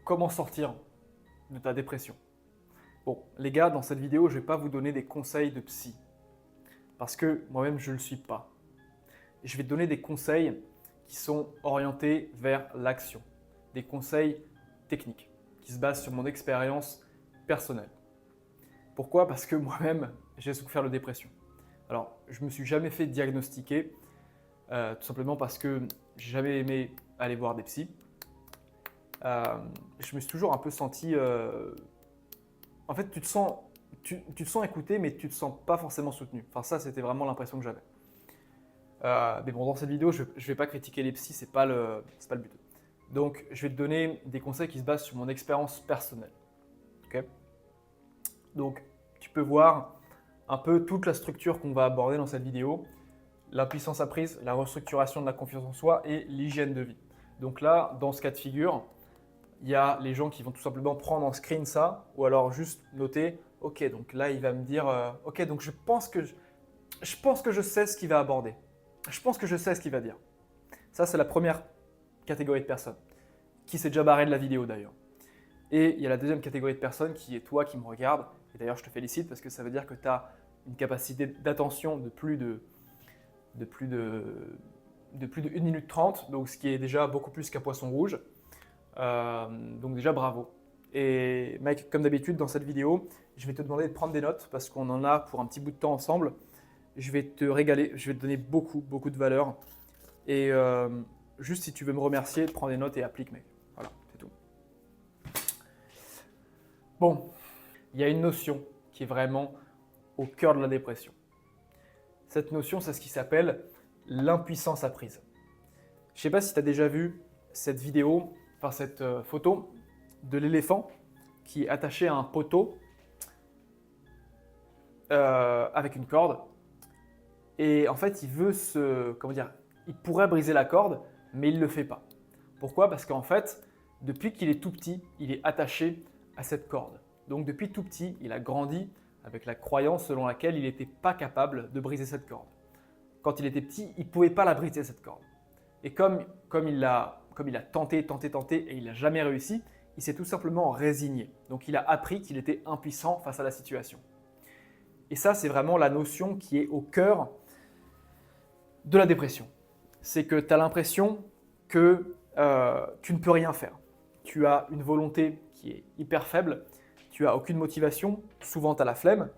comment sortir de ta dépression. Bon, les gars, dans cette vidéo, je ne vais pas vous donner des conseils de psy, parce que moi-même, je ne le suis pas. Je vais te donner des conseils qui sont orientés vers l'action, des conseils techniques, qui se basent sur mon expérience personnelle. Pourquoi? Parce que moi-même, j'ai souffert de dépression. Alors, je ne me suis jamais fait diagnostiquer, tout simplement parce que j'ai jamais aimé aller voir des psys. Je me suis toujours un peu senti... En fait, tu te sens écouté, mais tu ne te sens pas forcément soutenu. Enfin, ça, c'était vraiment l'impression que j'avais. Mais bon, dans cette vidéo, je ne vais pas critiquer les psys, c'est pas le but. Donc, je vais te donner des conseils qui se basent sur mon expérience personnelle. Okay? Donc, tu peux voir un peu toute la structure qu'on va aborder dans cette vidéo, l'impuissance apprise, la restructuration de la confiance en soi et l'hygiène de vie. Donc là, dans ce cas de figure, il y a les gens qui vont tout simplement prendre en screen ça, ou alors juste noter, ok, donc là, il va me dire, ok, donc je pense que je sais ce qu'il va aborder. Je pense que je sais ce qu'il va dire. Ça, c'est la première catégorie de personnes, qui s'est déjà barré de la vidéo d'ailleurs. Et il y a la deuxième catégorie de personnes qui est toi qui me regarde. Et d'ailleurs, je te félicite parce que ça veut dire que tu as une capacité d'attention de plus de 1 minute 30, donc ce qui est déjà beaucoup plus qu'un poisson rouge. Donc déjà, bravo. Et mec, comme d'habitude, dans cette vidéo, je vais te demander de prendre des notes parce qu'on en a pour un petit bout de temps ensemble. Je vais te régaler, je vais te donner beaucoup de valeur. Et juste si tu veux me remercier, prends des notes et applique, mec. Voilà, c'est tout. Bon, il y a une notion qui est vraiment au cœur de la dépression. Cette notion, c'est ce qui s'appelle l'impuissance apprise. Je ne sais pas si tu as déjà vu cette vidéo, enfin cette photo de l'éléphant qui est attaché à un poteau avec une corde. Et en fait, il pourrait briser la corde, mais il ne le fait pas. Pourquoi? Parce qu'en fait, depuis qu'il est tout petit, il est attaché à cette corde. Donc depuis tout petit, il a grandi avec la croyance selon laquelle il n'était pas capable de briser cette corde. Quand il était petit, il ne pouvait pas la briser cette corde. Et comme il a tenté et il n'a jamais réussi, il s'est tout simplement résigné. Donc il a appris qu'il était impuissant face à la situation. Et ça, c'est vraiment la notion qui est au cœur de la dépression. C'est que tu as l'impression que tu ne peux rien faire. Tu as une volonté qui est hyper faible, tu n'as aucune motivation, souvent tu as la flemme,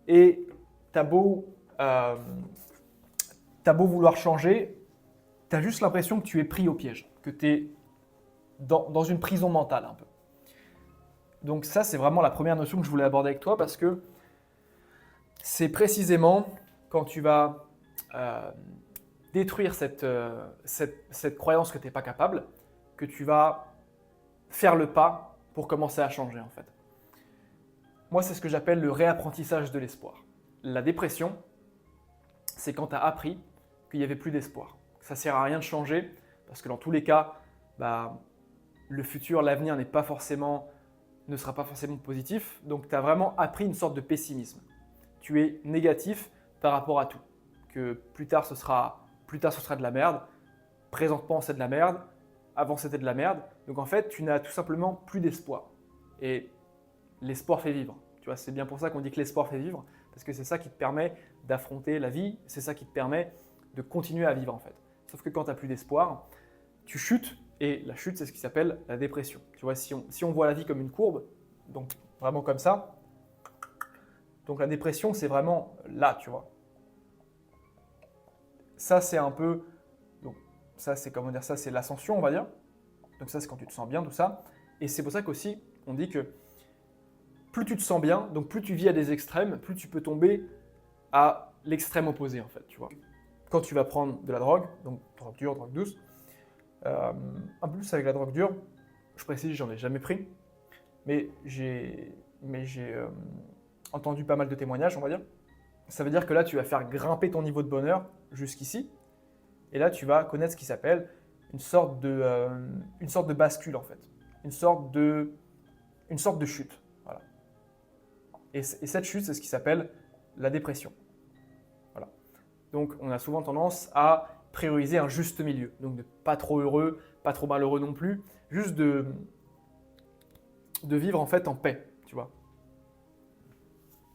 et tu as beau vouloir changer, tu as juste l'impression que tu es pris au piège, que tu es dans une prison mentale un peu. Donc ça, c'est vraiment la première notion que je voulais aborder avec toi parce que c'est précisément quand tu vas détruire cette croyance que tu n'es pas capable, que tu vas faire le pas pour commencer à changer en fait. Moi, c'est ce que j'appelle le réapprentissage de l'espoir. La dépression, c'est quand tu as appris qu'il n'y avait plus d'espoir. Ça ne sert à rien de changer parce que dans tous les cas, le futur, l'avenir ne sera pas forcément positif. Donc, tu as vraiment appris une sorte de pessimisme. Tu es négatif par rapport à tout. Que plus tard, ce sera de la merde. Présentement, c'est de la merde. Avant, c'était de la merde. Donc, en fait, tu n'as tout simplement plus d'espoir. Et l'espoir fait vivre. Tu vois, c'est bien pour ça qu'on dit que l'espoir fait vivre, parce que c'est ça qui te permet d'affronter la vie, c'est ça qui te permet de continuer à vivre en fait. Sauf que quand tu n'as plus d'espoir, tu chutes, et la chute, c'est ce qui s'appelle la dépression. Tu vois, si on voit la vie comme une courbe, donc vraiment comme ça, donc la dépression, c'est vraiment là, tu vois. Ça, c'est un peu, donc ça, c'est comment dire ça, c'est l'ascension, on va dire. Donc ça, c'est quand tu te sens bien, tout ça. Et c'est pour ça qu'aussi, on dit que plus tu te sens bien, donc plus tu vis à des extrêmes, plus tu peux tomber à l'extrême opposé en fait, tu vois. Quand tu vas prendre de la drogue, donc drogue dure, drogue douce, en plus avec la drogue dure, je précise, j'en ai jamais pris, mais j'ai entendu pas mal de témoignages, on va dire. Ça veut dire que là, tu vas faire grimper ton niveau de bonheur jusqu'ici, et là, tu vas connaître ce qui s'appelle une sorte de bascule en fait, une sorte de chute. Voilà. Et cette chute, c'est ce qui s'appelle la dépression. Voilà. Donc, on a souvent tendance à prioriser un juste milieu. Donc, de pas trop heureux, pas trop malheureux non plus. Juste de de vivre en fait en paix, tu vois.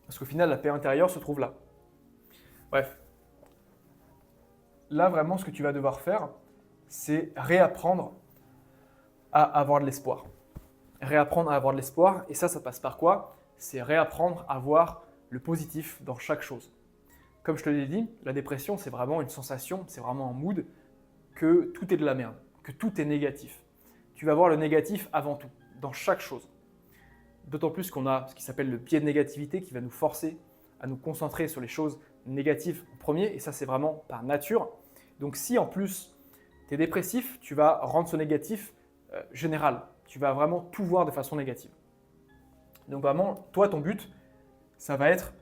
Parce qu'au final, la paix intérieure se trouve là. Bref. Là, vraiment, ce que tu vas devoir faire, c'est réapprendre à avoir de l'espoir. Réapprendre à avoir de l'espoir, et ça passe par quoi? C'est réapprendre à voir le positif dans chaque chose. Comme je te l'ai dit, la dépression, c'est vraiment une sensation, c'est vraiment un mood que tout est de la merde, que tout est négatif. Tu vas voir le négatif avant tout, dans chaque chose. D'autant plus qu'on a ce qui s'appelle le biais de négativité qui va nous forcer à nous concentrer sur les choses négatives en premier, et ça c'est vraiment par nature. Donc si en plus tu es dépressif, tu vas rendre ce négatif général. Tu vas vraiment tout voir de façon négative. Donc vraiment, toi, ton but, ça va être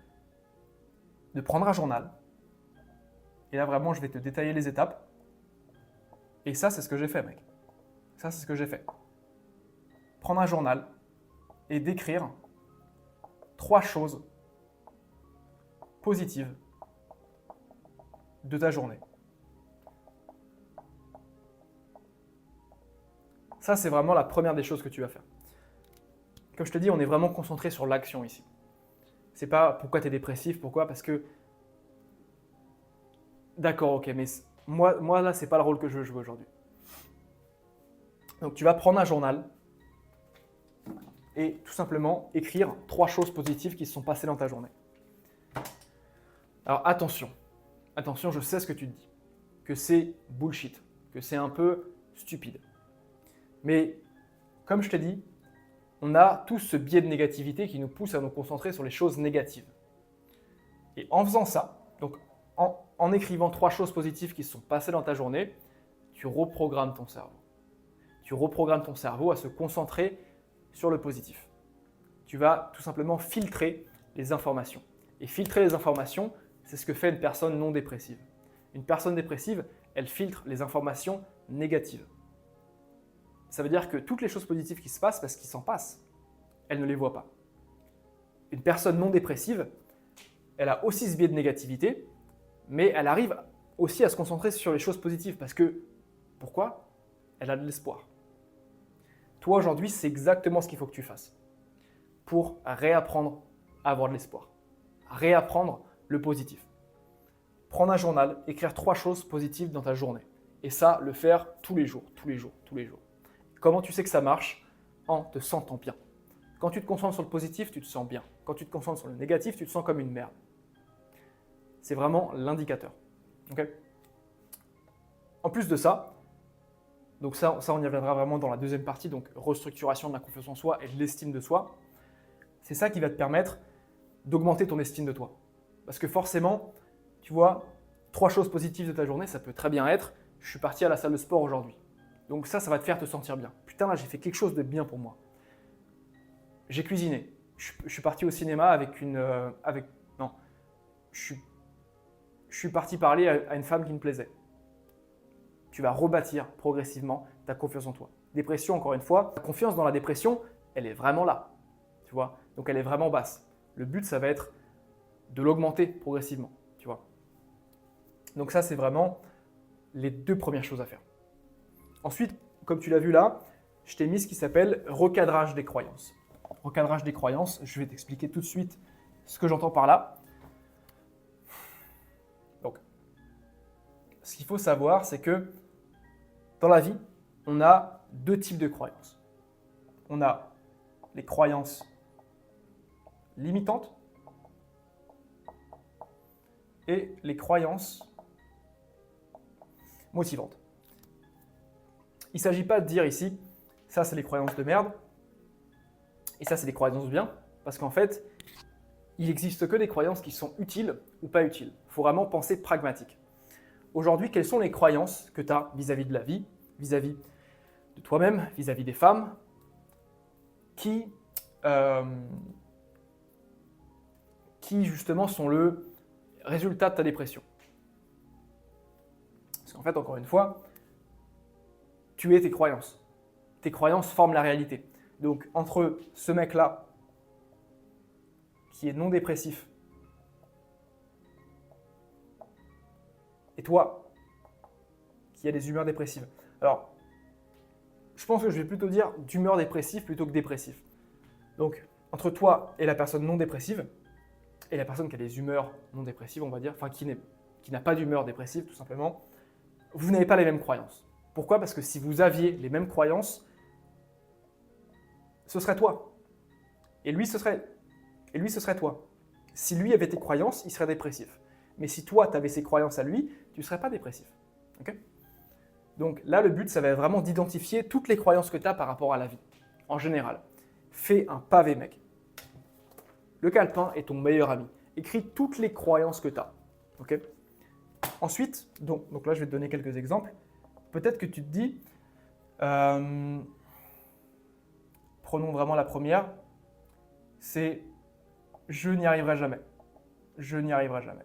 de prendre un journal. Et là, vraiment, je vais te détailler les étapes. Et ça, c'est ce que j'ai fait, mec. Ça, c'est ce que j'ai fait. Prendre un journal et d'écrire 3 choses positives de ta journée. Ça, c'est vraiment la première des choses que tu vas faire. Comme je te dis, on est vraiment concentré sur l'action ici. C'est pas pourquoi tu es dépressif, pourquoi? Parce que, d'accord, ok, mais moi là, c'est pas le rôle que je veux jouer aujourd'hui. Donc tu vas prendre un journal et tout simplement écrire 3 choses positives qui se sont passées dans ta journée. Alors attention, je sais ce que tu te dis, que c'est bullshit, que c'est un peu stupide. Mais comme je t'ai dit, on a tous ce biais de négativité qui nous pousse à nous concentrer sur les choses négatives. Et en faisant ça, donc en écrivant 3 choses positives qui se sont passées dans ta journée, tu reprogrammes ton cerveau. Tu reprogrammes ton cerveau à se concentrer sur le positif. Tu vas tout simplement filtrer les informations. Et filtrer les informations, c'est ce que fait une personne non dépressive. Une personne dépressive, elle filtre les informations négatives. Ça veut dire que toutes les choses positives qui se passent, parce qu'il s'en passe, elle ne les voit pas. Une personne non dépressive, elle a aussi ce biais de négativité, mais elle arrive aussi à se concentrer sur les choses positives parce que, pourquoi? Elle a de l'espoir. Toi, aujourd'hui, c'est exactement ce qu'il faut que tu fasses pour réapprendre à avoir de l'espoir, réapprendre le positif. Prendre un journal, écrire 3 choses positives dans ta journée. Et ça, le faire tous les jours, tous les jours, tous les jours. Comment tu sais que ça marche? En te sentant bien. Quand tu te concentres sur le positif, tu te sens bien. Quand tu te concentres sur le négatif, tu te sens comme une merde. C'est vraiment l'indicateur. Okay? En plus de ça, donc ça, on y reviendra vraiment dans la deuxième partie, donc restructuration de la confiance en soi et de l'estime de soi. C'est ça qui va te permettre d'augmenter ton estime de toi. Parce que forcément, tu vois, 3 choses positives de ta journée, ça peut très bien être « je suis parti à la salle de sport aujourd'hui ». Donc ça va te faire te sentir bien. Putain, là, j'ai fait quelque chose de bien pour moi. J'ai cuisiné. Je suis parti au cinéma avec une... non. Je suis parti parler à une femme qui me plaisait. Tu vas rebâtir progressivement ta confiance en toi. Dépression, encore une fois, la confiance dans la dépression, elle est vraiment là. Tu vois? Donc elle est vraiment basse. Le but, ça va être de l'augmenter progressivement. Tu vois? Donc ça, c'est vraiment les 2 premières choses à faire. Ensuite, comme tu l'as vu là, je t'ai mis ce qui s'appelle recadrage des croyances. Recadrage des croyances, je vais t'expliquer tout de suite ce que j'entends par là. Donc, ce qu'il faut savoir, c'est que dans la vie, on a 2 types de croyances. On a les croyances limitantes et les croyances motivantes. Il ne s'agit pas de dire ici, ça c'est les croyances de merde, et ça c'est des croyances bien, parce qu'en fait, il n'existe que des croyances qui sont utiles ou pas utiles. Il faut vraiment penser pragmatique. Aujourd'hui, quelles sont les croyances que tu as vis-à-vis de la vie, vis-à-vis de toi-même, vis-à-vis des femmes, qui justement sont le résultat de ta dépression? Parce qu'en fait, encore une fois, tu es tes croyances. Tes croyances forment la réalité. Donc, entre ce mec-là, qui est non dépressif, et toi, qui a des humeurs dépressives. Alors, je pense que je vais plutôt dire d'humeur dépressive plutôt que dépressif. Donc, entre toi et la personne non dépressive, et la personne qui a des humeurs non dépressives, on va dire, enfin qui n'a pas d'humeur dépressive tout simplement, vous n'avez pas les mêmes croyances. Pourquoi? Parce que si vous aviez les mêmes croyances, ce serait toi. Et lui, ce serait toi. Si lui avait tes croyances, il serait dépressif. Mais si toi, tu avais ses croyances à lui, tu ne serais pas dépressif. Okay? Donc là, le but, ça va être vraiment d'identifier toutes les croyances que tu as par rapport à la vie, en général. Fais un pavé, mec. Le calepin est ton meilleur ami. Écris toutes les croyances que tu as. Okay? Ensuite, donc là, je vais te donner quelques exemples. Peut-être que tu te dis, prenons vraiment la première, c'est « je n'y arriverai jamais ». Je n'y arriverai jamais.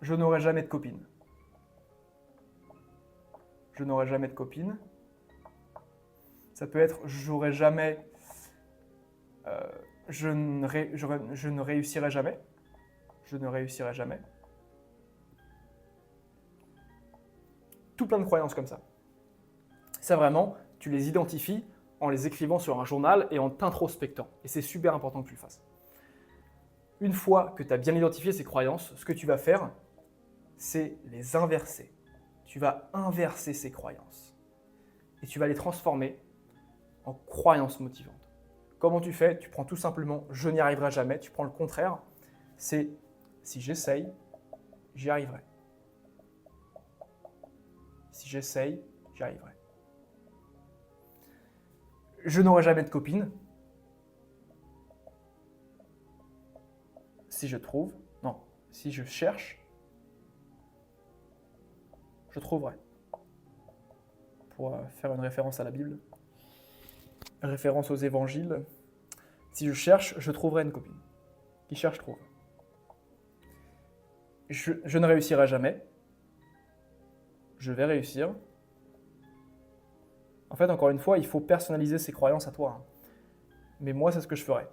Je n'aurai jamais de copine. Je n'aurai jamais de copine. Ça peut être j'aurai jamais. Je ne réussirai jamais. Je ne réussirai jamais. Tout plein de croyances comme ça. Ça vraiment, tu les identifies en les écrivant sur un journal et en t'introspectant. Et c'est super important que tu le fasses. Une fois que tu as bien identifié ces croyances, ce que tu vas faire, c'est les inverser. Tu vas inverser ces croyances. Et tu vas les transformer en croyances motivantes. Comment tu fais? Tu prends tout simplement « je n'y arriverai jamais », tu prends le contraire, c'est « si j'essaye, j'y arriverai ». Si j'essaye, j'y arriverai. Je n'aurai jamais de copine. Si je cherche, je trouverai. Pour faire une référence à la Bible, référence aux évangiles, si je cherche, je trouverai une copine. Qui cherche, trouve. Je ne réussirai jamais. Je vais réussir. En fait, encore une fois, il faut personnaliser ses croyances à toi. Mais moi, c'est ce que je ferais.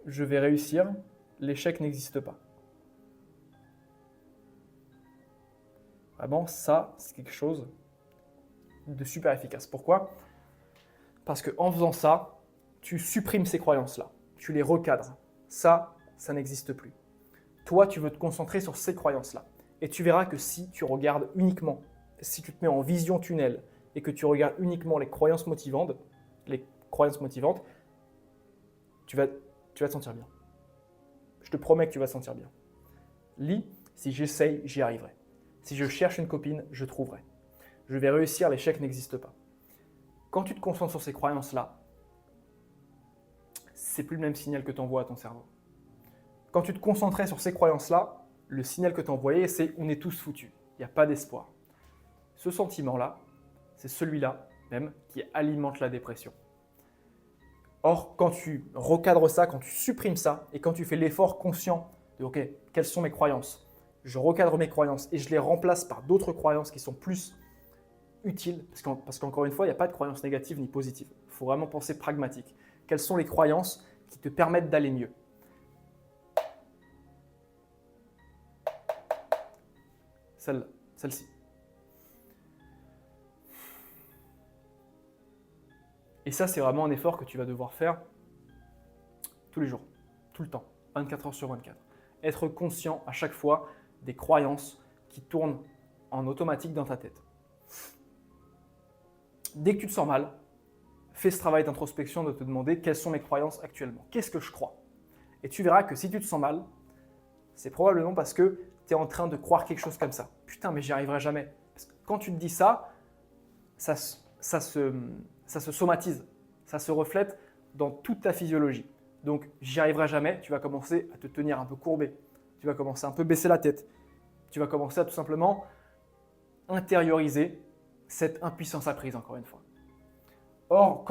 Je vais réussir, l'échec n'existe pas. Vraiment, ça, c'est quelque chose de super efficace. Pourquoi? Parce qu'en faisant ça, tu supprimes ces croyances-là. Tu les recadres. Ça n'existe plus. Toi, tu veux te concentrer sur ces croyances-là. Et tu verras que si tu regardes uniquement, si tu te mets en vision tunnel et que tu regardes uniquement les croyances motivantes, tu vas te sentir bien. Je te promets que tu vas te sentir bien. Lis, si j'essaye, j'y arriverai. Si je cherche une copine, je trouverai. Je vais réussir, l'échec n'existe pas. Quand tu te concentres sur ces croyances-là, c'est plus le même signal que tu envoies à ton cerveau. Quand tu te concentrais sur ces croyances-là, le signal que tu envoyais, c'est « on est tous foutus, il n'y a pas d'espoir ». Ce sentiment-là, c'est celui-là même qui alimente la dépression. Or, quand tu recadres ça, quand tu supprimes ça, et quand tu fais l'effort conscient de « ok, quelles sont mes croyances ?» Je recadre mes croyances et je les remplace par d'autres croyances qui sont plus utiles, parce qu'encore une fois, il n'y a pas de croyances négatives ni positives. Il faut vraiment penser pragmatique. Quelles sont les croyances qui te permettent d'aller mieux? Celle-ci. Et ça, c'est vraiment un effort que tu vas devoir faire tous les jours, tout le temps, 24 heures sur 24. Être conscient à chaque fois des croyances qui tournent en automatique dans ta tête. Dès que tu te sens mal, fais ce travail d'introspection de te demander quelles sont mes croyances actuellement. Qu'est-ce que je crois? Et tu verras que si tu te sens mal, c'est probablement parce que tu es en train de croire quelque chose comme ça. Putain, mais j'y arriverai jamais. Parce que quand tu te dis ça, ça se somatise, ça se reflète dans toute ta physiologie. Donc, j'y arriverai jamais, tu vas commencer à te tenir un peu courbé, tu vas commencer à un peu baisser la tête, tu vas commencer à tout simplement intérioriser cette impuissance apprise, encore une fois. Or,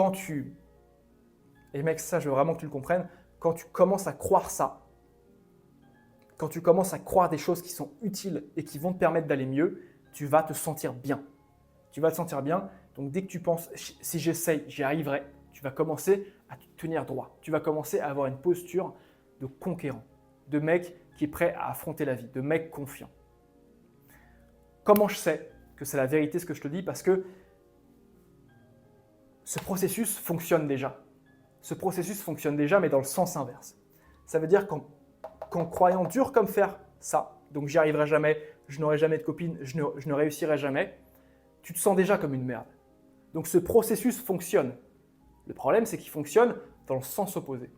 et mec, ça, je veux vraiment que tu le comprennes, quand tu commences à croire ça, quand tu commences à croire des choses qui sont utiles et qui vont te permettre d'aller mieux, tu vas te sentir bien. Tu vas te sentir bien. Donc, dès que tu penses, si j'essaye, j'y arriverai, tu vas commencer à te tenir droit. Tu vas commencer à avoir une posture de conquérant, de mec qui est prêt à affronter la vie, de mec confiant. Comment je sais que c'est la vérité ce que je te dis? Parce que ce processus fonctionne déjà. Ce processus fonctionne déjà, mais dans le sens inverse. Ça veut dire qu'en croyant dur comme fer ça, donc j'y arriverai jamais, je n'aurai jamais de copine, je ne réussirai jamais, tu te sens déjà comme une merde. Donc ce processus fonctionne. Le problème, c'est qu'il fonctionne dans le sens opposé.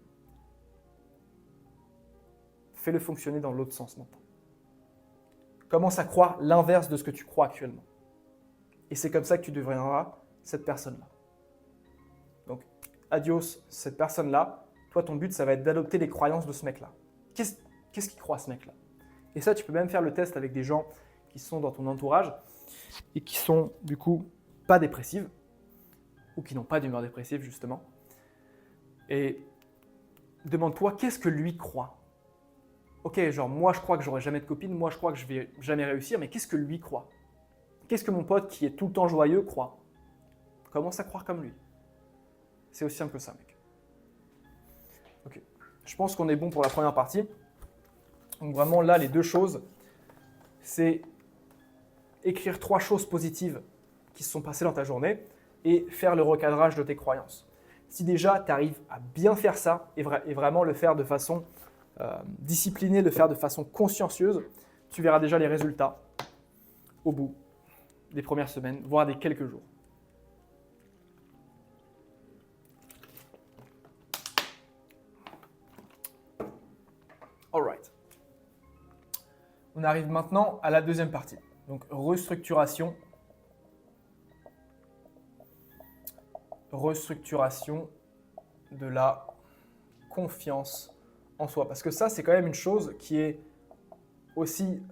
Fais-le fonctionner dans l'autre sens maintenant. Commence à croire l'inverse de ce que tu crois actuellement. Et c'est comme ça que tu deviendras cette personne-là. Donc, adios, cette personne-là. Toi, ton but, ça va être d'adopter les croyances de ce mec-là. Qu'est-ce qu'il croit, ce mec-là? Et ça, tu peux même faire le test avec des gens qui sont dans ton entourage et qui sont, du coup, pas dépressives ou qui n'ont pas d'humeur dépressive, justement. Et demande-toi, qu'est-ce que lui croit? Ok, genre, moi, je crois que j'aurai jamais de copine, moi, je crois que je vais jamais réussir, mais qu'est-ce que lui croit? Qu'est-ce que mon pote qui est tout le temps joyeux croit? Commence à croire comme lui. C'est aussi simple que ça, mec. Ok. Je pense qu'on est bon pour la première partie. Donc vraiment, là, les deux choses, c'est écrire 3 choses positives qui se sont passées dans ta journée et faire le recadrage de tes croyances. Si déjà, tu arrives à bien faire ça et vraiment le faire de façon disciplinée, le faire de façon consciencieuse, tu verras déjà les résultats au bout des premières semaines, voire des quelques jours. Alright. On arrive maintenant à la deuxième partie. Donc restructuration. Restructuration de la confiance en soi. Parce que ça, c'est quand même une chose qui est aussi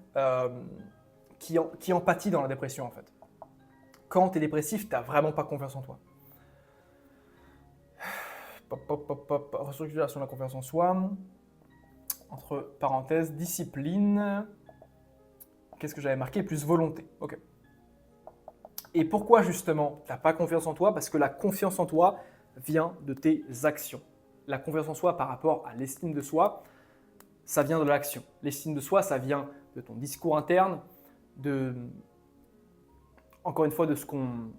qui empathie dans la dépression en fait. Quand tu es dépressif, tu n'as vraiment pas confiance en toi. Restructuration de la confiance en soi. Entre parenthèses, discipline. Qu'est-ce que j'avais marqué? Plus volonté. Ok. Et pourquoi justement tu n'as pas confiance en toi? Parce que la confiance en toi vient de tes actions. La confiance en soi par rapport à l'estime de soi, ça vient de l'action. L'estime de soi, ça vient de ton discours interne, encore une fois, de ce qu'on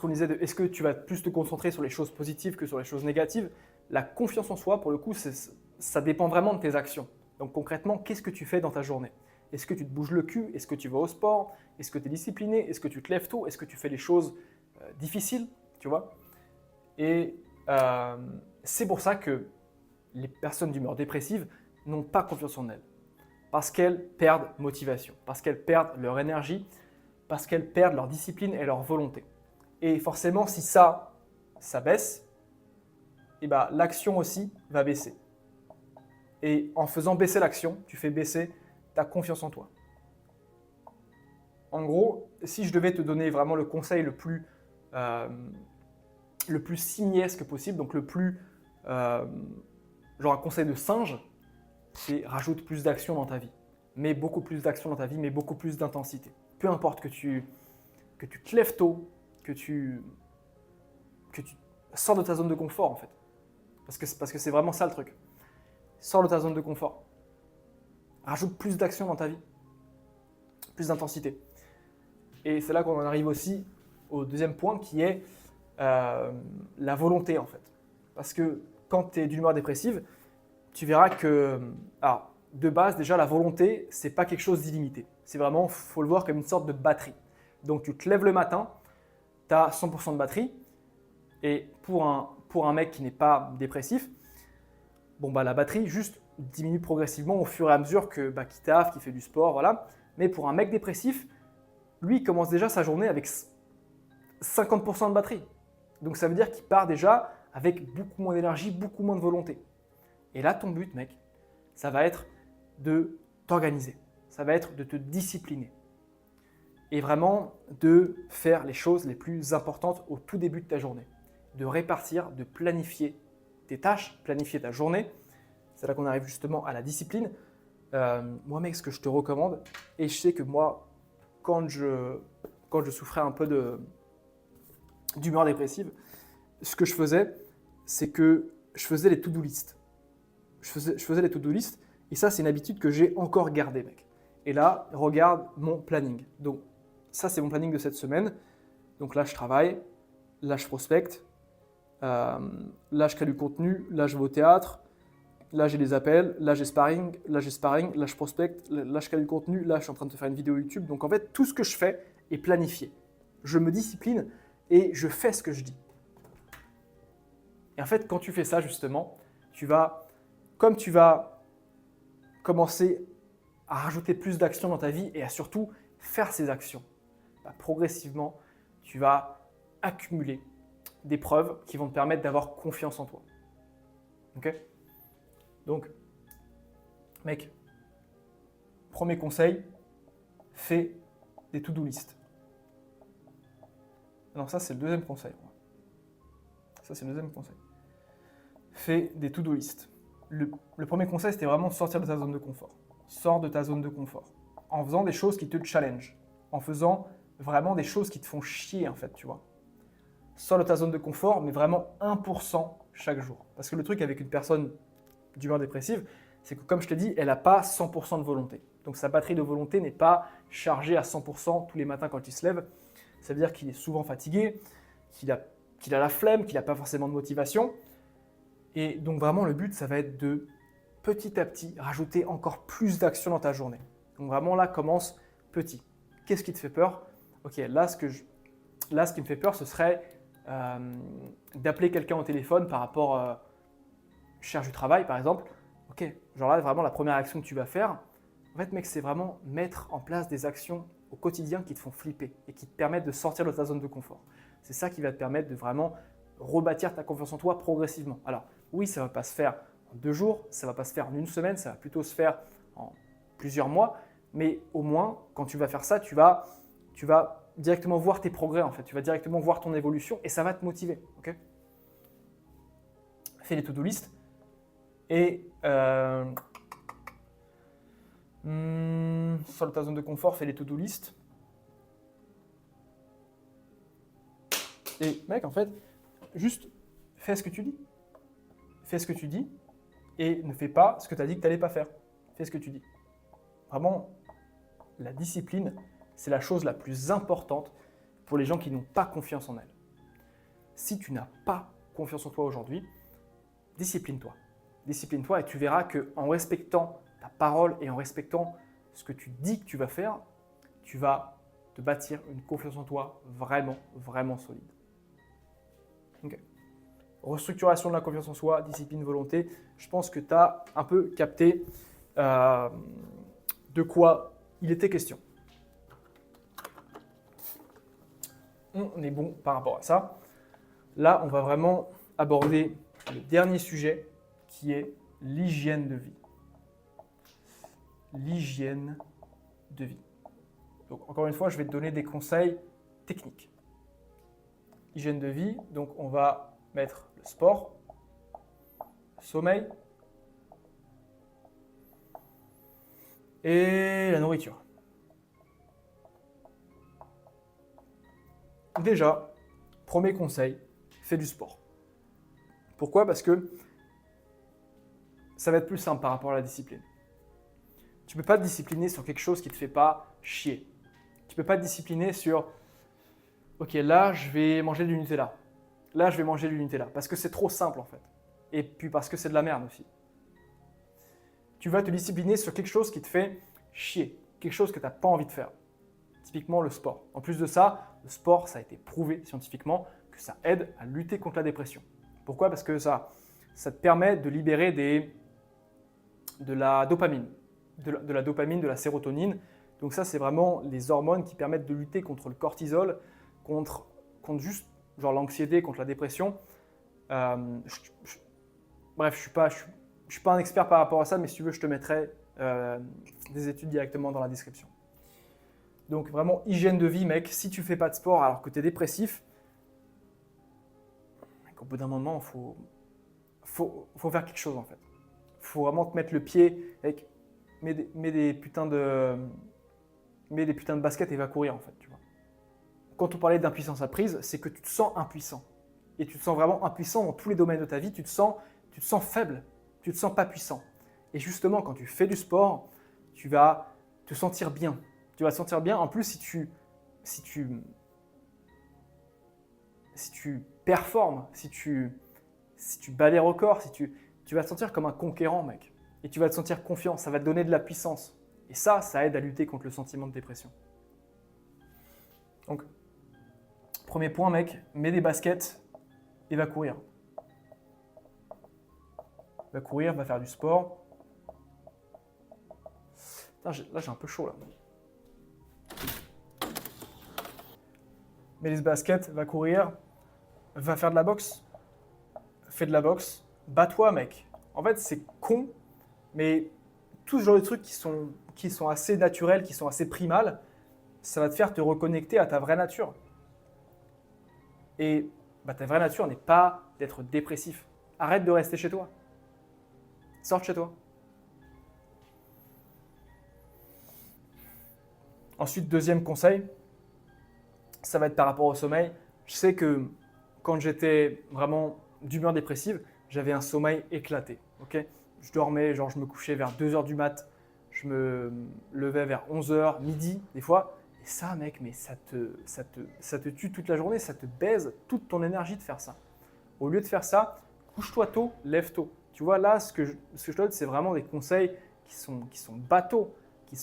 disait, est-ce que tu vas plus te concentrer sur les choses positives que sur les choses négatives? La confiance en soi, pour le coup, ça dépend vraiment de tes actions. Donc concrètement, qu'est-ce que tu fais dans ta journée? Est-ce que tu te bouges le cul? Est-ce que tu vas au sport? Est-ce que tu es discipliné? Est-ce que tu te lèves tôt? Est-ce que tu fais les choses difficiles? Tu vois? Et c'est pour ça que les personnes d'humeur dépressive n'ont pas confiance en elles. Parce qu'elles perdent motivation, parce qu'elles perdent leur énergie, parce qu'elles perdent leur discipline et leur volonté. Et forcément, si ça baisse, et ben, l'action aussi va baisser. Et en faisant baisser l'action, tu fais baisser ta confiance en toi. En gros, si je devais te donner vraiment le conseil le plus simiesque possible, donc le plus, genre un conseil de singe, c'est rajoute plus d'action dans ta vie. Mets beaucoup plus d'action dans ta vie, mais beaucoup plus d'intensité. Peu importe que tu te lèves tôt, que tu sors de ta zone de confort en fait. Parce que c'est vraiment ça le truc. Sors de ta zone de confort. Rajoute plus d'action dans ta vie. Plus d'intensité. Et c'est là qu'on en arrive aussi au deuxième point qui est la volonté en fait. Parce que quand tu es d'humeur dépressive, tu verras que, alors, de base, déjà, la volonté, c'est pas quelque chose d'illimité. C'est vraiment, faut le voir comme une sorte de batterie. Donc, tu te lèves le matin, tu as 100% de batterie, et pour un mec qui n'est pas dépressif, bon, bah, la batterie juste diminue progressivement au fur et à mesure qu'il taffe, qu'il fait du sport, voilà. Mais pour un mec dépressif, lui, il commence déjà sa journée avec 50% de batterie. Donc, ça veut dire qu'il part déjà avec beaucoup moins d'énergie, beaucoup moins de volonté. Et là, ton but, mec, ça va être de t'organiser. Ça va être de te discipliner. Et vraiment de faire les choses les plus importantes au tout début de ta journée. De répartir, de planifier tes tâches, planifier ta journée. C'est là qu'on arrive justement à la discipline. Moi, mec, ce que je te recommande, et je sais que moi, quand je souffrais un peu d'humeur dépressive, ce que je faisais, c'est que je faisais les to-do list. Je faisais les to-do list et ça, c'est une habitude que j'ai encore gardée, mec. Et là, regarde mon planning. Donc, ça, c'est mon planning de cette semaine. Donc là, je travaille. là je prospecte, là je crée du contenu, là je vais au théâtre, là j'ai des appels, là j'ai sparring, là je prospecte, là je crée du contenu, là je suis en train de te faire une vidéo YouTube. Donc en fait, tout ce que je fais est planifié. Je me discipline et je fais ce que je dis. Et en fait, quand tu fais ça justement, comme tu vas commencer à rajouter plus d'actions dans ta vie et à surtout faire ces actions, progressivement, tu vas accumuler des preuves qui vont te permettre d'avoir confiance en toi. Ok ? Donc, mec, premier conseil, fais des to-do list. Non, ça c'est le deuxième conseil. Fais des to-do list. Le premier conseil, c'était vraiment de sortir de ta zone de confort. Sors de ta zone de confort. En faisant des choses qui te challenge. En faisant vraiment des choses qui te font chier, en fait, tu vois. Sors de ta zone de confort, mais vraiment 1% chaque jour. Parce que le truc avec une personne d'humeur dépressive, c'est que comme je te dis, elle n'a pas 100% de volonté. Donc sa batterie de volonté n'est pas chargée à 100% tous les matins quand il se lève. Ça veut dire qu'il est souvent fatigué, qu'il a la flemme, qu'il n'a pas forcément de motivation. Et donc vraiment le but, ça va être de petit à petit rajouter encore plus d'actions dans ta journée. Donc vraiment là, commence petit. Qu'est-ce qui te fait peur? Ok, là ce qui me fait peur, ce serait d'appeler quelqu'un au téléphone par rapport je cherche du travail par exemple. Ok, genre là vraiment la première action que tu vas faire, en fait mec, c'est vraiment mettre en place des actions au quotidien qui te font flipper et qui te permettent de sortir de ta zone de confort. C'est ça qui va te permettre de vraiment rebâtir ta confiance en toi progressivement. Alors oui, ça ne va pas se faire en 2 jours, ça ne va pas se faire en 1 semaine, ça va plutôt se faire en plusieurs mois, mais au moins quand tu vas faire ça, tu vas directement voir tes progrès en fait, tu vas directement voir ton évolution et ça va te motiver. Okay, fais les to-do list et sors de ta zone de confort, fais les to-do list. Et mec, en fait, juste fais ce que tu dis. Fais ce que tu dis et ne fais pas ce que tu as dit que tu n'allais pas faire. Fais ce que tu dis. Vraiment, la discipline, c'est la chose la plus importante pour les gens qui n'ont pas confiance en elles. Si tu n'as pas confiance en toi aujourd'hui, discipline-toi. Discipline-toi et tu verras qu'en respectant ta parole et en respectant ce que tu dis que tu vas faire, tu vas te bâtir une confiance en toi vraiment, vraiment solide. Okay. Restructuration de la confiance en soi, discipline, volonté. Je pense que tu as un peu capté de quoi il était question. On est bon par rapport à ça. Là, on va vraiment aborder le dernier sujet qui est l'hygiène de vie. L'hygiène de vie. Donc, encore une fois, je vais te donner des conseils techniques. Hygiène de vie, donc on va mettre le sport, le sommeil et la nourriture. Déjà, premier conseil, fais du sport. Pourquoi? Parce que ça va être plus simple par rapport à la discipline. Tu ne peux pas te discipliner sur quelque chose qui ne te fait pas chier. Tu ne peux pas te discipliner sur « Ok, là, je vais manger du Nutella. Là, je vais manger du Nutella. » Parce que c'est trop simple en fait. Et puis parce que c'est de la merde aussi. Tu vas te discipliner sur quelque chose qui te fait chier. Quelque chose que tu n'as pas envie de faire. Typiquement le sport. En plus de ça, le sport, ça a été prouvé scientifiquement que ça aide à lutter contre la dépression. Pourquoi? Parce que ça te permet de libérer de la dopamine. De la dopamine, de la sérotonine. Donc ça, c'est vraiment les hormones qui permettent de lutter contre le cortisol, contre juste genre l'anxiété, contre la dépression. Bref, je suis pas un expert par rapport à ça, mais si tu veux, je te mettrai des études directement dans la description. Donc vraiment, hygiène de vie, mec. Si tu fais pas de sport alors que tu es dépressif, au bout d'un moment, faut faire quelque chose en fait. Faut vraiment te mettre le pied avec mets des putains de baskets et va courir en fait, tu vois. Quand on parlait d'impuissance apprise, c'est que tu te sens impuissant. Et tu te sens vraiment impuissant dans tous les domaines de ta vie, tu te sens faible, tu te sens pas puissant. Et justement, quand tu fais du sport, tu vas te sentir bien. Tu vas te sentir bien. En plus, si tu si tu performes, si tu bats les records, tu vas te sentir comme un conquérant, mec. Et tu vas te sentir confiant, ça va te donner de la puissance. Et ça aide à lutter contre le sentiment de dépression. Donc, premier point, mec, mets des baskets et va courir. Va courir, va faire du sport. Putain, là, j'ai un peu chaud, là. Mets les baskets, va courir, va faire de la boxe. Fais de la boxe. Bats-toi, mec. En fait, c'est con, mais tout ce genre de trucs qui sont assez naturels, qui sont assez primals, ça va te faire te reconnecter à ta vraie nature. Et ta vraie nature n'est pas d'être dépressif. Arrête de rester chez toi. Sors de chez toi. Ensuite, deuxième conseil, ça va être par rapport au sommeil. Je sais que quand j'étais vraiment d'humeur dépressive, j'avais un sommeil éclaté. Okay, je dormais, genre je me couchais vers 2h du mat, je me levais vers 11h, midi des fois. Et ça, mec, mais ça te tue toute la journée, ça te baise toute ton énergie de faire ça. Au lieu de faire ça, couche-toi tôt, lève tôt. Tu vois, là, ce que je te donne, c'est vraiment des conseils qui sont bateaux, qui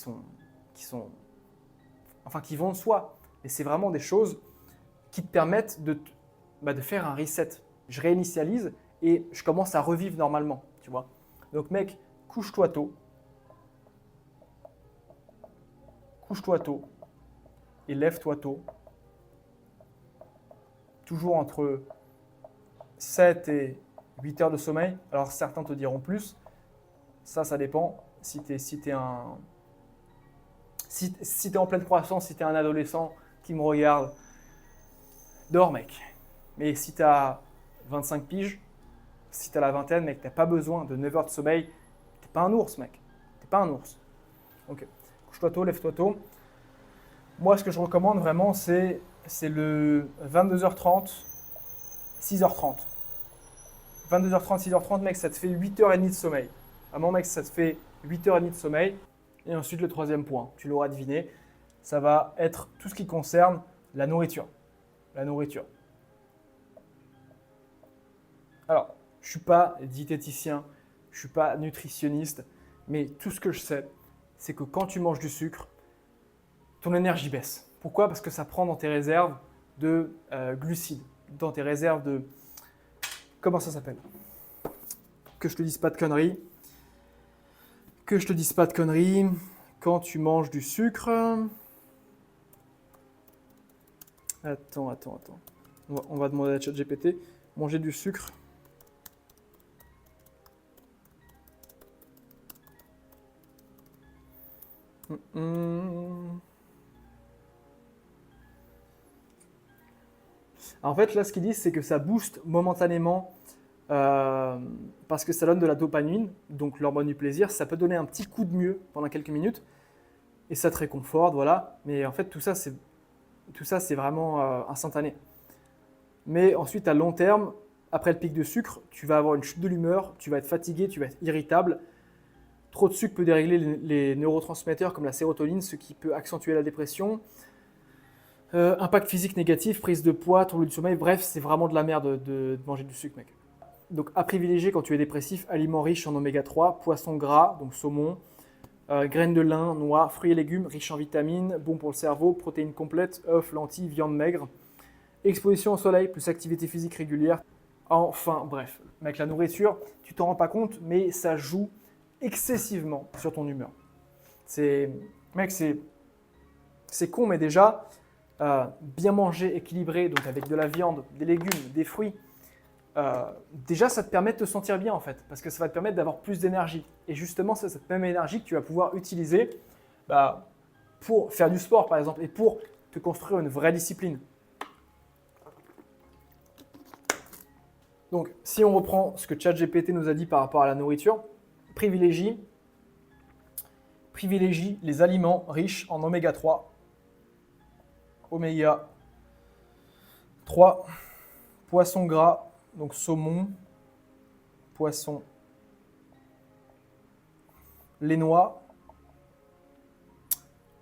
vont de soi. Et c'est vraiment des choses qui te permettent de faire un reset. Je réinitialise et je commence à revivre normalement, tu vois. Donc, mec, couche-toi tôt. Couche-toi tôt et lève-toi tôt. Toujours entre 7 et 8 heures de sommeil. Alors, certains te diront plus. Ça dépend. Si tu es en pleine croissance, si tu es un adolescent qui me regarde, dors, mec. Mais si tu as 25 piges, si tu as la vingtaine, mec, tu n'as pas besoin de 9 heures de sommeil. Tu n'es pas un ours, mec. Tu n'es pas un ours. Ok. Couche-toi tôt, lève-toi tôt. Moi, ce que je recommande vraiment, c'est le 22h30, 6h30. 22h30, 6h30, mec, ça te fait 8h30 de sommeil. Vraiment, mec, ça te fait 8h30 de sommeil. Et ensuite, le troisième point, tu l'auras deviné, ça va être tout ce qui concerne la nourriture. La nourriture. Alors, je ne suis pas diététicien, je ne suis pas nutritionniste, mais tout ce que je sais, c'est que quand tu manges du sucre, ton énergie baisse. Pourquoi? Parce que ça prend dans tes réserves de glucides, dans tes réserves de… Comment ça s'appelle? Que je te dise pas de conneries. Que je te dise pas de conneries. Quand tu manges du sucre… Attends. On va demander à ChatGPT. Manger du sucre. En fait, là, ce qu'ils disent, c'est que ça booste momentanément parce que ça donne de la dopamine, donc l'hormone du plaisir. Ça peut donner un petit coup de mieux pendant quelques minutes et ça te réconforte, voilà. Mais en fait, tout ça, c'est vraiment instantané. Mais ensuite, à long terme, après le pic de sucre, tu vas avoir une chute de l'humeur, tu vas être fatigué, tu vas être irritable. Trop de sucre peut dérégler les neurotransmetteurs comme la sérotonine, ce qui peut accentuer la dépression. Impact physique négatif, prise de poids, trouble du sommeil, bref, c'est vraiment de la merde de manger du sucre, mec. Donc à privilégier quand tu es dépressif, aliments riches en oméga 3, poissons gras, donc saumon, graines de lin, noix, fruits et légumes riches en vitamines, bon pour le cerveau, protéines complètes, œufs, lentilles, viande maigre, exposition au soleil plus activité physique régulière. Enfin bref, mec, la nourriture, tu t'en rends pas compte, mais ça joue excessivement sur ton humeur. Mec, c'est con, mais déjà, bien manger équilibré, donc avec de la viande, des légumes, des fruits, déjà ça te permet de te sentir bien en fait, parce que ça va te permettre d'avoir plus d'énergie. Et justement, c'est cette même énergie que tu vas pouvoir utiliser pour faire du sport par exemple, et pour te construire une vraie discipline. Donc, si on reprend ce que ChatGPT nous a dit par rapport à la nourriture, privilégie les aliments riches en oméga 3. Oméga 3, poisson gras, donc saumon, poisson, les noix.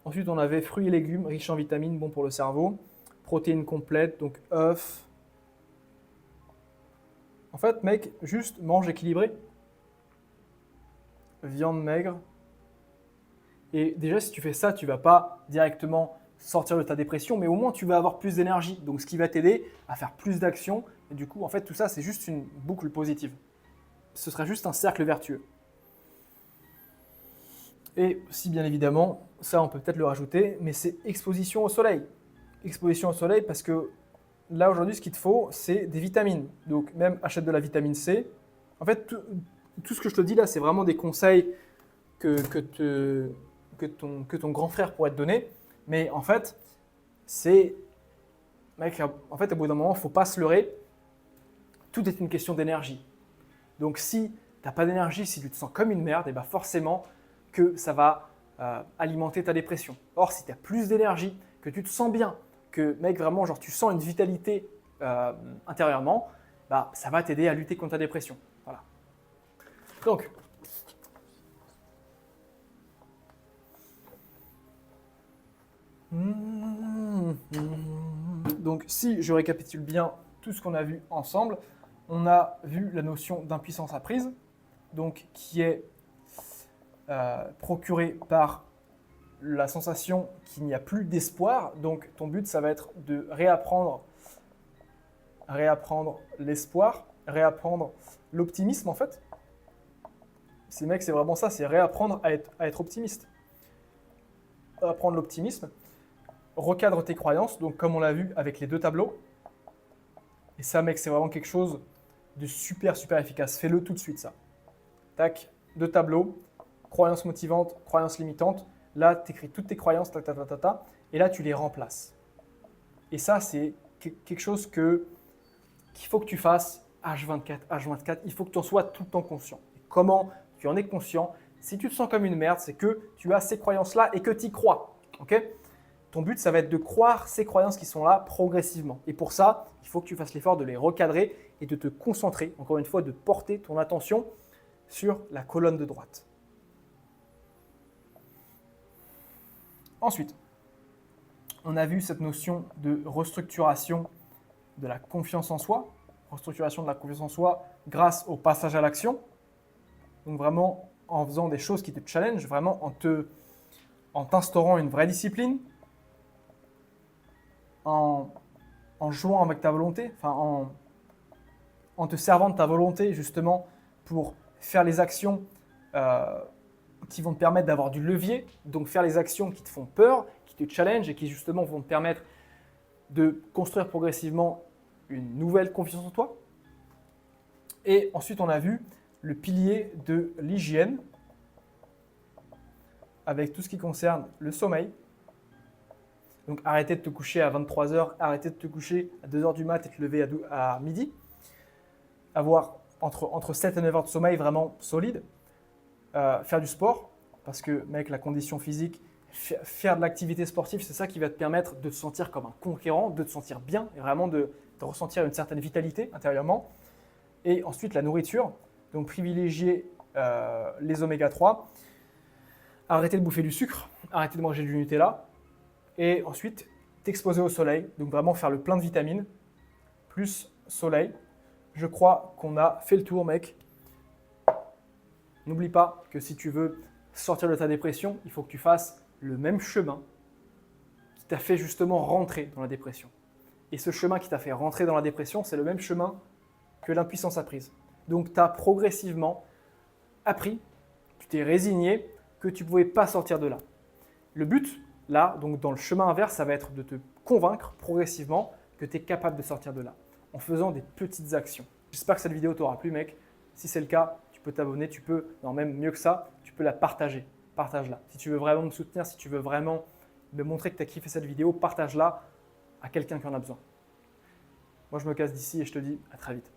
Ensuite, on avait fruits et légumes riches en vitamines, bons pour le cerveau. Protéines complètes, donc œufs, En fait, mec, juste mange équilibré. Viande maigre. Et déjà, si tu fais ça, tu ne vas pas directement sortir de ta dépression, mais au moins tu vas avoir plus d'énergie. Donc, ce qui va t'aider à faire plus d'actions. Et du coup, en fait, tout ça, c'est juste une boucle positive. Ce sera juste un cercle vertueux. Et si bien évidemment, ça on peut peut-être le rajouter, mais c'est exposition au soleil. Exposition au soleil parce que là aujourd'hui ce qu'il te faut c'est des vitamines. Donc même achète de la vitamine C. En fait tout ce que je te dis là c'est vraiment des conseils que ton grand frère pourrait te donner. Mais en fait c'est, mec, en fait au bout d'un moment il ne faut pas se leurrer. Tout est une question d'énergie. Donc si tu n'as pas d'énergie, si tu te sens comme une merde, et ben forcément que ça va alimenter ta dépression. Or, si tu as plus d'énergie, que tu te sens bien, que mec, vraiment, genre, tu sens une vitalité intérieurement, bah, ça va t'aider à lutter contre ta dépression. Voilà. Donc, si je récapitule bien tout ce qu'on a vu ensemble, on a vu la notion d'impuissance apprise, donc qui est procurée par la sensation qu'il n'y a plus d'espoir. Donc ton but, ça va être de réapprendre l'espoir, réapprendre l'optimisme en fait. Ces mecs, c'est vraiment ça, c'est réapprendre à être optimiste. Apprendre l'optimisme, recadre tes croyances, donc comme on l'a vu avec les deux tableaux. Et ça, mec, c'est vraiment quelque chose de super, super efficace. Fais-le tout de suite, ça. Tac, deux tableaux, croyances motivantes, croyances limitantes. Là, tu écris toutes tes croyances, et là, tu les remplaces. Et ça, c'est quelque chose qu'il faut que tu fasses H24. Il faut que tu en sois tout le temps conscient. Et comment tu en es conscient? Si tu te sens comme une merde, c'est que tu as ces croyances-là et que tu y crois. Okay? Ton but, ça va être de croire ces croyances qui sont là progressivement. Et pour ça, il faut que tu fasses l'effort de les recadrer et de te concentrer, encore une fois, de porter ton attention sur la colonne de droite. Ensuite, on a vu cette notion de restructuration de la confiance en soi, restructuration de la confiance en soi grâce au passage à l'action. Donc vraiment en faisant des choses qui te challenge, vraiment en t'instaurant une vraie discipline, en jouant avec ta volonté, enfin en te servant de ta volonté justement pour faire les actions qui vont te permettre d'avoir du levier, donc faire les actions qui te font peur, qui te challenge et qui justement vont te permettre de construire progressivement une nouvelle confiance en toi. Et ensuite, on a vu le pilier de l'hygiène avec tout ce qui concerne le sommeil. Donc arrêtez de te coucher à 23h, arrêtez de te coucher à 2h du mat et te lever à midi. Avoir entre 7 et 9 heures de sommeil vraiment solide. Faire du sport, parce que mec, la condition physique, faire de l'activité sportive, c'est ça qui va te permettre de te sentir comme un conquérant, de te sentir bien et vraiment de ressentir une certaine vitalité intérieurement. Et ensuite, la nourriture, donc privilégier les oméga 3, arrêter de bouffer du sucre, arrêter de manger du Nutella, et ensuite t'exposer au soleil, donc vraiment faire le plein de vitamines, plus soleil. Je crois qu'on a fait le tour, mec. N'oublie pas que si tu veux sortir de ta dépression, il faut que tu fasses le même chemin qui t'a fait justement rentrer dans la dépression. Et ce chemin qui t'a fait rentrer dans la dépression, c'est le même chemin que l'impuissance apprise. Donc tu as progressivement appris, tu t'es résigné que tu ne pouvais pas sortir de là. Le but, là, donc dans le chemin inverse, ça va être de te convaincre progressivement que tu es capable de sortir de là, en faisant des petites actions. J'espère que cette vidéo t'aura plu, mec. Si c'est le cas, tu peux t'abonner, tu peux, non même mieux que ça, tu peux la partager. Partage-la. Si tu veux vraiment me soutenir, si tu veux vraiment me montrer que tu as kiffé cette vidéo, partage-la à quelqu'un qui en a besoin. Moi, je me casse d'ici et je te dis à très vite.